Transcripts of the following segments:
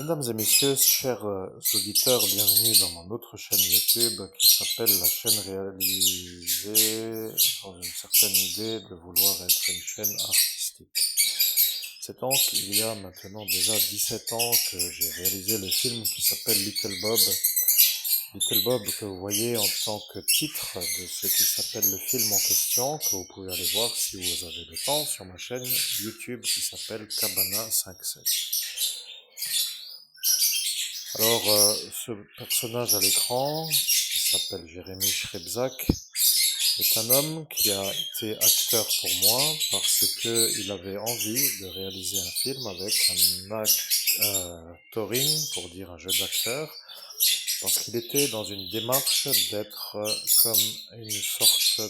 Mesdames et messieurs, chers auditeurs, bienvenue dans mon autre chaîne YouTube qui s'appelle la chaîne réalisée dans une certaine idée de vouloir être une chaîne artistique. C'est donc il y a maintenant déjà 17 ans que j'ai réalisé le film qui s'appelle Little Bob. Little Bob que vous voyez en tant que titre de ce qui s'appelle le film en question, que vous pouvez aller voir si vous avez le temps sur ma chaîne YouTube qui s'appelle Cabana 57. Alors, ce personnage à l'écran, qui s'appelle Jérémy Schrebzak, est un homme qui a été acteur pour moi parce que il avait envie de réaliser un film avec un actoring, pour dire un jeu d'acteur, parce qu'il était dans une démarche d'être comme une sorte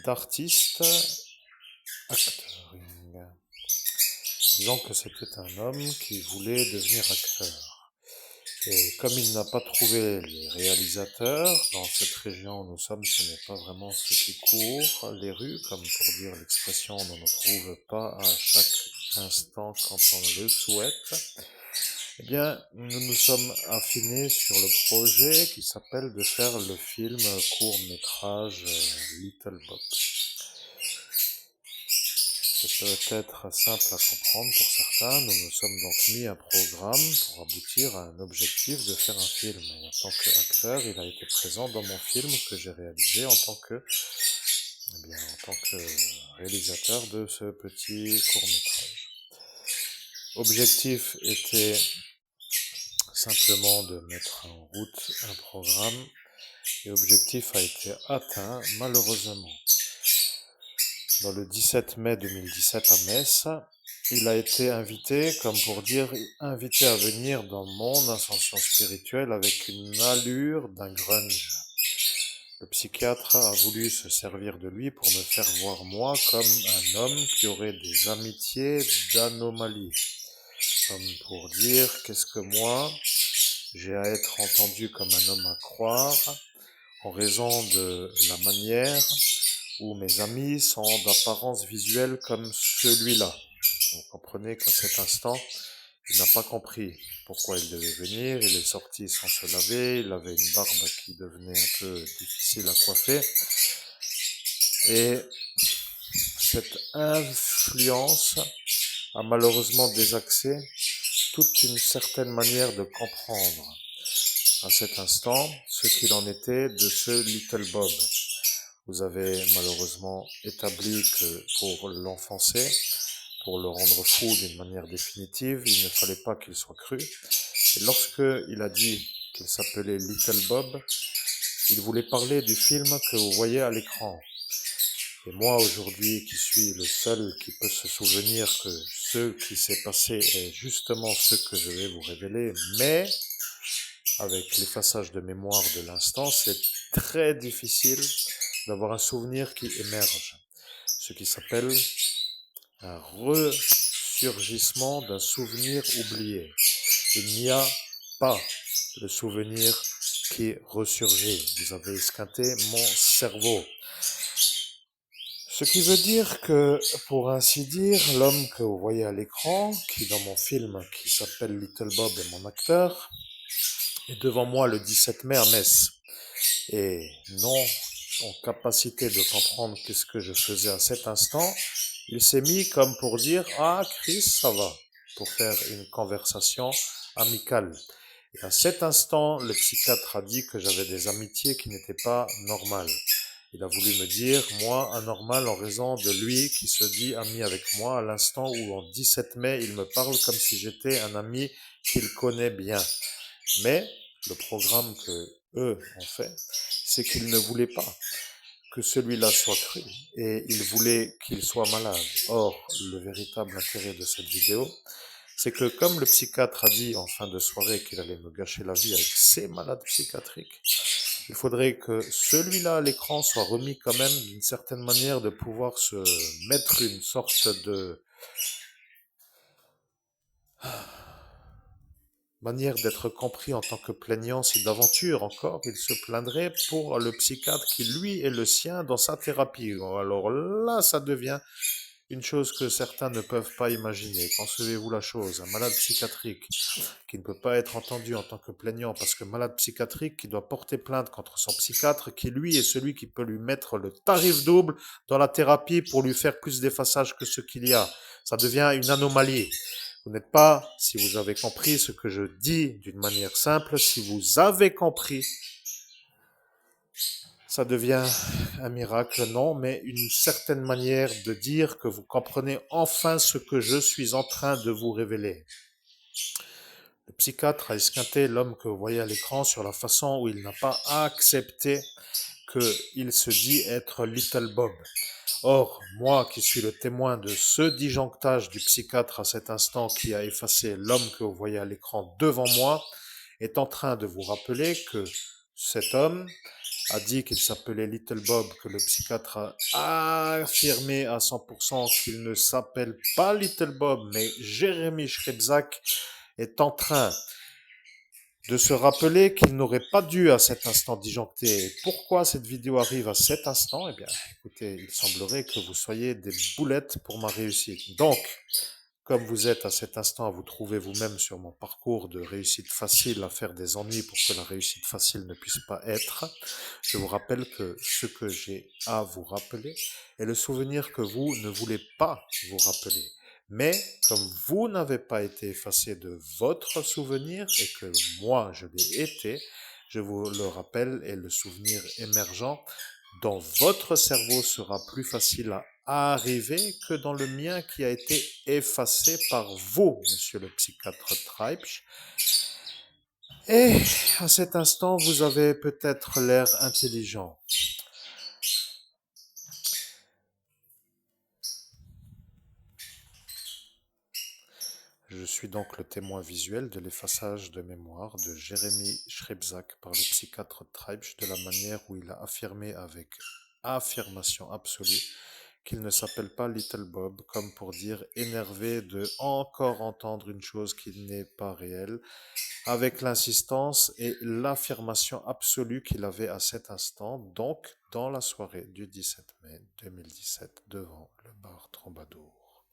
d'artiste actoring. Disons que c'était un homme qui voulait devenir acteur. Et comme il n'a pas trouvé les réalisateurs, dans cette région où nous sommes, ce n'est pas vraiment ce qui court les rues, comme pour dire l'expression, on ne trouve pas à chaque instant quand on le souhaite. Eh bien, nous nous sommes affinés sur le projet qui s'appelle de faire le film court-métrage Little Bob. C'est peut-être simple à comprendre pour certains. Nous nous sommes donc mis un programme pour aboutir à un objectif de faire un film. Et en tant qu'acteur, il a été présent dans mon film que j'ai réalisé en tant que réalisateur de ce petit court-métrage. Objectif était simplement de mettre en route un programme et objectif a été atteint malheureusement. Dans le 17 mai 2017 à Metz, il a été invité, comme pour dire, invité à venir dans mon ascension spirituelle avec une allure d'un grunge. Le psychiatre a voulu se servir de lui pour me faire voir moi comme un homme qui aurait des amitiés d'anomalie. Comme pour dire, qu'est-ce que moi, j'ai à être entendu comme un homme à croire, en raison de la manière où mes amis sont d'apparence visuelle comme celui-là. Vous comprenez qu'à cet instant, il n'a pas compris pourquoi il devait venir, il est sorti sans se laver, il avait une barbe qui devenait un peu difficile à coiffer, et cette influence a malheureusement désaxé toute une certaine manière de comprendre à cet instant ce qu'il en était de ce Little Bob. Vous avez malheureusement établi que pour l'enfoncer, pour le rendre fou d'une manière définitive, il ne fallait pas qu'il soit cru. Et lorsque il a dit qu'il s'appelait Little Bob, il voulait parler du film que vous voyez à l'écran. Et moi, aujourd'hui, qui suis le seul qui peut se souvenir que ce qui s'est passé est justement ce que je vais vous révéler, mais avec l'effaçage de mémoire de l'instant, c'est très difficile d'avoir un souvenir qui émerge. Ce qui s'appelle un ressurgissement d'un souvenir oublié. Il n'y a pas le souvenir qui ressurgit. Vous avez esquinté mon cerveau. Ce qui veut dire que, pour ainsi dire, l'homme que vous voyez à l'écran, qui dans mon film qui s'appelle Little Bob est mon acteur, est devant moi le 17 mai à Metz. Et non en capacité de comprendre qu'est-ce que je faisais à cet instant, il s'est mis comme pour dire « Ah, Chris, ça va », pour faire une conversation amicale. Et à cet instant, le psychiatre a dit que j'avais des amitiés qui n'étaient pas normales. Il a voulu me dire, moi, anormal en raison de lui qui se dit ami avec moi à l'instant où, en 17 mai, il me parle comme si j'étais un ami qu'il connaît bien. Mais le programme que eux ont fait, c'est qu'ils ne voulaient pas que celui-là soit cru et ils voulaient qu'il soit malade. Or, le véritable intérêt de cette vidéo, c'est que comme le psychiatre a dit en fin de soirée qu'il allait me gâcher la vie avec ses malades psychiatriques, il faudrait que celui-là à l'écran soit remis quand même d'une certaine manière de pouvoir se mettre une sorte de manière d'être compris en tant que plaignant si d'aventure encore il se plaindrait pour le psychiatre qui lui est le sien dans sa thérapie. Alors là, ça devient Une chose que certains ne peuvent pas imaginer. Concevez-vous la chose, un malade psychiatrique qui ne peut pas être entendu en tant que plaignant parce que malade psychiatrique qui doit porter plainte contre son psychiatre qui lui est celui qui peut lui mettre le tarif double dans la thérapie pour lui faire plus d'effaçage que ce qu'il y a. Ça devient une anomalie. Vous n'êtes pas, si vous avez compris ce que je dis d'une manière simple, si vous avez compris, ça devient un miracle, non, mais une certaine manière de dire que vous comprenez enfin ce que je suis en train de vous révéler. Le psychiatre a esquinté l'homme que vous voyez à l'écran sur la façon où il n'a pas accepté qu'il se dit être Little Bob. Or, moi qui suis le témoin de ce disjonctage du psychiatre à cet instant qui a effacé l'homme que vous voyez à l'écran devant moi, est en train de vous rappeler que cet homme a dit qu'il s'appelait Little Bob, que le psychiatre a affirmé à 100% qu'il ne s'appelle pas Little Bob, mais Jérémy Schrebzak, est en train de se rappeler qu'il n'aurait pas dû à cet instant disjoncter. Et pourquoi cette vidéo arrive à cet instant? Eh bien, écoutez, il semblerait que vous soyez des boulettes pour ma réussite. Donc, comme vous êtes à cet instant à vous trouver vous-même sur mon parcours de réussite facile, à faire des ennuis pour que la réussite facile ne puisse pas être, je vous rappelle que ce que j'ai à vous rappeler est le souvenir que vous ne voulez pas vous rappeler. Mais comme vous n'avez pas été effacé de votre souvenir et que moi je l'ai été, je vous le rappelle et le souvenir émergent dans votre cerveau sera plus facile à arriver que dans le mien qui a été effacé par vous, monsieur le psychiatre Treibsch. Et à cet instant, vous avez peut-être l'air intelligent. Je suis donc le témoin visuel de l'effaçage de mémoire de Jérémy Schrebzak par le psychiatre Treibsch de la manière où il a affirmé avec affirmation absolue qu'il ne s'appelle pas Little Bob, comme pour dire énervé de encore entendre une chose qui n'est pas réelle, avec l'insistance et l'affirmation absolue qu'il avait à cet instant, donc dans la soirée du 17 mai 2017 devant le bar Troubadour.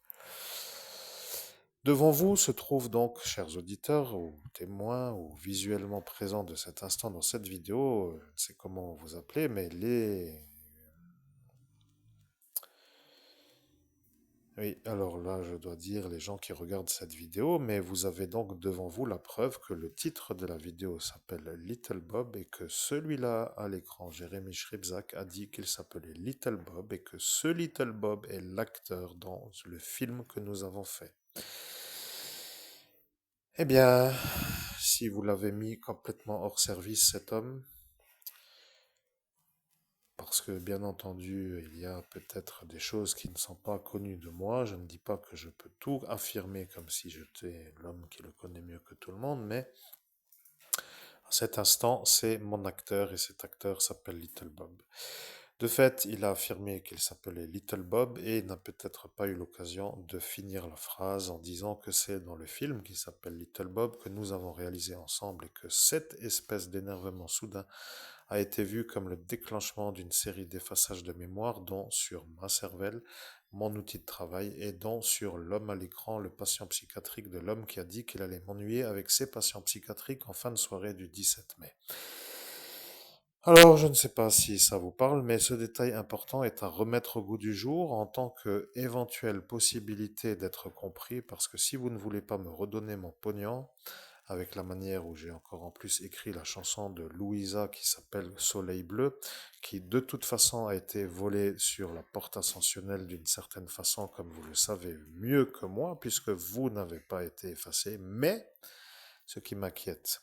Devant vous se trouvent donc, chers auditeurs ou témoins ou visuellement présents de cet instant dans cette vidéo, je ne sais comment vous appelez, mais Oui, alors là, je dois dire les gens qui regardent cette vidéo, mais vous avez donc devant vous la preuve que le titre de la vidéo s'appelle Little Bob et que celui-là à l'écran, Jérémy Schrebzak, a dit qu'il s'appelait Little Bob et que ce Little Bob est l'acteur dans le film que nous avons fait. Eh bien, si vous l'avez mis complètement hors service, cet homme, parce que bien entendu, il y a peut-être des choses qui ne sont pas connues de moi. Je ne dis pas que je peux tout affirmer comme si j'étais l'homme qui le connaît mieux que tout le monde, mais à cet instant, c'est mon acteur et cet acteur s'appelle Little Bob. De fait, il a affirmé qu'il s'appelait Little Bob et n'a peut-être pas eu l'occasion de finir la phrase en disant que c'est dans le film qui s'appelle Little Bob que nous avons réalisé ensemble et que cette espèce d'énervement soudain a été vu comme le déclenchement d'une série d'effaçages de mémoire dont sur ma cervelle, mon outil de travail et dont sur l'homme à l'écran, le patient psychiatrique de l'homme qui a dit qu'il allait m'ennuyer avec ses patients psychiatriques en fin de soirée du 17 mai. Alors, je ne sais pas si ça vous parle, mais ce détail important est à remettre au goût du jour en tant que éventuelle possibilité d'être compris, parce que si vous ne voulez pas me redonner mon pognon, avec la manière où j'ai encore en plus écrit la chanson de Louisa qui s'appelle Soleil bleu, qui de toute façon a été volée sur la porte ascensionnelle d'une certaine façon, comme vous le savez mieux que moi, puisque vous n'avez pas été effacé, mais ce qui m'inquiète,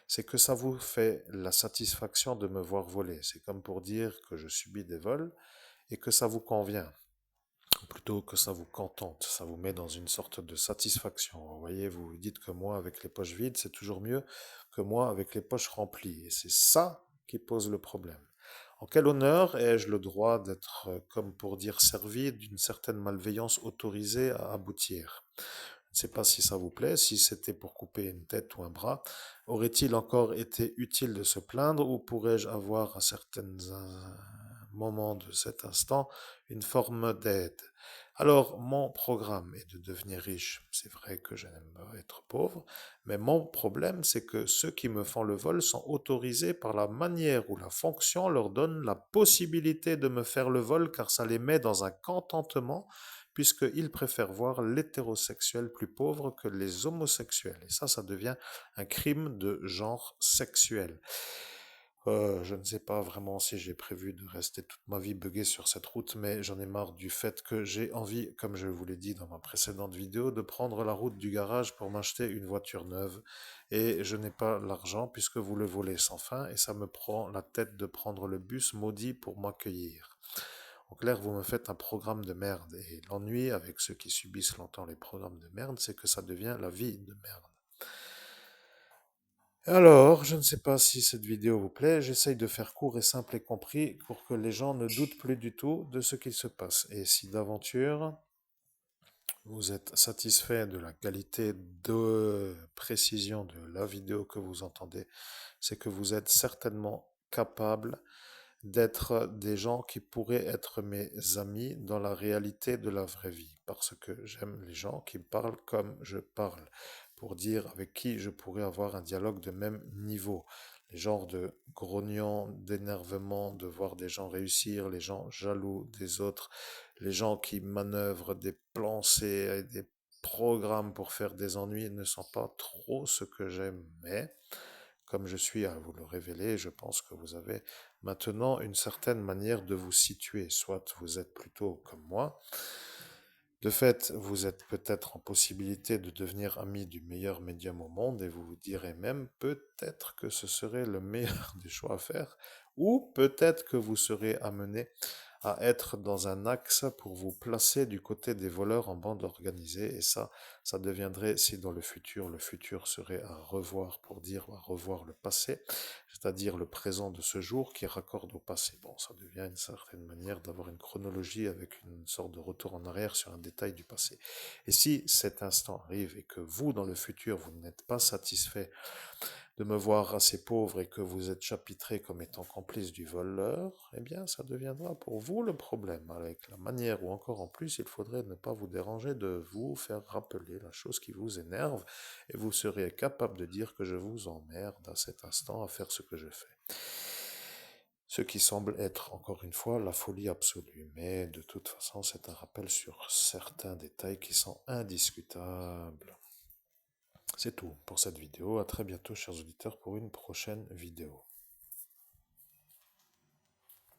c'est que ça vous fait la satisfaction de me voir voler. C'est comme pour dire que je subis des vols et que ça vous convient. Ou plutôt que ça vous contente, ça vous met dans une sorte de satisfaction. Vous voyez, vous vous dites que moi, avec les poches vides, c'est toujours mieux que moi, avec les poches remplies. Et c'est ça qui pose le problème. En quel honneur ai-je le droit d'être, comme pour dire, servi d'une certaine malveillance autorisée à aboutir? Je ne sais pas si ça vous plaît, si c'était pour couper une tête ou un bras. Aurait-il encore été utile de se plaindre ou pourrais-je avoir à certaines moment de cet instant une forme d'aide. Alors, mon programme est de devenir riche. C'est vrai que je n'aime pas être pauvre, mais mon problème, c'est que ceux qui me font le vol sont autorisés par la manière où la fonction leur donne la possibilité de me faire le vol, car ça les met dans un contentement, puisqu'ils préfèrent voir l'hétérosexuel plus pauvre que les homosexuels. Et ça devient un crime de genre sexuel. Je ne sais pas vraiment si j'ai prévu de rester toute ma vie buggé sur cette route, mais j'en ai marre du fait que j'ai envie, comme je vous l'ai dit dans ma précédente vidéo, de prendre la route du garage pour m'acheter une voiture neuve. Et je n'ai pas l'argent puisque vous le volez sans fin et ça me prend la tête de prendre le bus maudit pour m'accueillir. En clair, vous me faites un programme de merde. Et l'ennui avec ceux qui subissent longtemps les programmes de merde, c'est que ça devient la vie de merde. Alors, je ne sais pas si cette vidéo vous plaît, j'essaye de faire court et simple et compris pour que les gens ne doutent plus du tout de ce qu'il se passe. Et si d'aventure vous êtes satisfait de la qualité de précision de la vidéo que vous entendez, c'est que vous êtes certainement capable d'être des gens qui pourraient être mes amis dans la réalité de la vraie vie, parce que j'aime les gens qui parlent comme je parle, pour dire avec qui je pourrais avoir un dialogue de même niveau. Les genres de grognons, d'énervement, de voir des gens réussir, les gens jaloux des autres, les gens qui manœuvrent des plans C et des programmes pour faire des ennuis ne sont pas trop ce que j'aime, mais comme je suis à vous le révéler, je pense que vous avez maintenant une certaine manière de vous situer. Soit vous êtes plutôt comme moi. De fait, vous êtes peut-être en possibilité de devenir ami du meilleur médium au monde et vous vous direz même peut-être que ce serait le meilleur des choix à faire. Ou peut-être que vous serez amené à être dans un axe pour vous placer du côté des voleurs en bande organisée. Et ça deviendrait, si dans le futur serait à revoir pour dire à revoir le passé, c'est-à-dire le présent de ce jour qui raccorde au passé. Bon, ça devient une certaine manière d'avoir une chronologie avec une sorte de retour en arrière sur un détail du passé. Et si cet instant arrive et que vous, dans le futur, vous n'êtes pas satisfait de me voir assez pauvre et que vous êtes chapitré comme étant complice du voleur, eh bien, ça deviendra pour vous le problème, avec la manière ou encore en plus, il faudrait ne pas vous déranger de vous faire rappeler la chose qui vous énerve et vous serez capable de dire que je vous emmerde à cet instant à faire ce que je fais. Ce qui semble être, encore une fois, la folie absolue. Mais de toute façon, c'est un rappel sur certains détails qui sont indiscutables. C'est tout pour cette vidéo. À très bientôt, chers auditeurs, pour une prochaine vidéo.